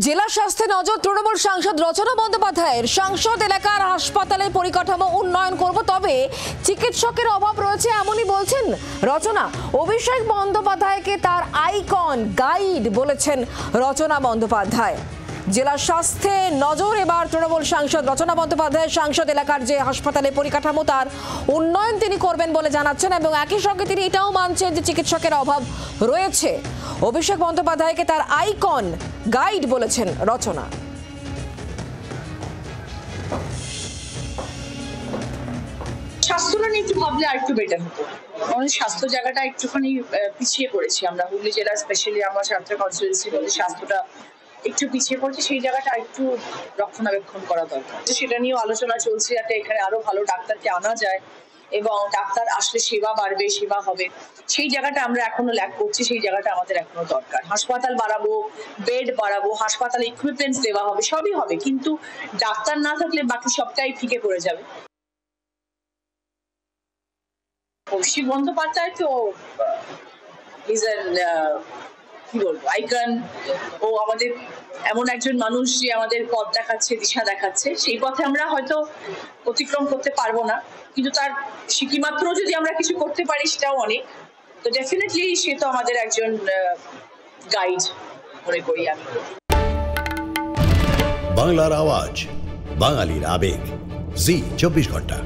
জেলা স্বাস্থ্যে নজর তৃণমূল সাংসদ রচনা বন্দ্যোপাধ্যায়ের। সংসদ এলাকার হাসপাতালে পরিকাঠামো উন্নয়ন করব, তবে চিকিৎসকের অভাব রয়েছে এমনই বলছেন রচনা। অভিষেক বন্দ্যোপাধ্যায়কে তার আইকন গাইড বলেছেন রচনা বন্দ্যোপাধ্যায়। জেলা স্বাস্থ্যে নজর এবার তৃণমূল সাংসদ রচনা বন্দ্যোপাধ্যায়। সংসদ এলাকার যে হাসপাতালে পরিকাঠামো তার উন্নয়ন তিনি করবেন বলে জানাচ্ছেন এবং একই সঙ্গে তিনি এটাও মানছেন যে চিকিৎসকের অভাব রয়েছে। অভিষেক বন্দ্যোপাধ্যায়কে তার আইকন গাইড বলেছেন রচনা। স্বাস্থ্যটা নিয়ে একটু ভাবলে আর একটু বেটার হতো। আমাদের স্বাস্থ্য জায়গাটা একটুখানি পিছিয়ে পড়েছি আমরা। হুগলি জেলা স্পেশালি আমার স্বাস্থ্য কনস্টিটিউয়েন্সির মধ্যে স্বাস্থ্যটা একটু পিছিয়ে পড়ছে, সেই জায়গাটা একটু রক্ষণাবেক্ষণ করা দরকার। সেটা নিয়েও আলোচনা চলছে যাতে এখানে আরো ভালো ডাক্তারকে আনা যায় এবং ডাক্তার আসলে সেবা বাড়বে, সেবা হবে। সেই জায়গাটা আমরা এখনো ল্যাক করছি, সেই জায়গাটা আমাদের এখনো দরকার। হাসপাতাল বাড়াবো, বেড বাড়াবো, হাসপাতালে ইকুইপমেন্টস দেওয়া হবে, সবই হবে, কিন্তু ডাক্তার না থাকলে বাকি সবটাই ফিকে পড়ে যাবে। অভিষেক বন্দ্যোপাধ্যায় তো কি বলবো, আইকন। ও আমাদের এমন একজন মানুষ যে আমাদের পথ দেখাচ্ছে, দিশা দেখাচ্ছে। সেই পথে আমরা হয়তো অতিক্রম করতে পারবো না, কিন্তু তার সিকিমাত্র যদি আমরা কিছু করতে পারি সেটাও অনেক। তো ডেফিনেটলি সে তো আমাদের একজন গাইড মনে করি আমি। বাংলার আওয়াজ, বাঙালির আবেগ, জি 24 ঘন্টা।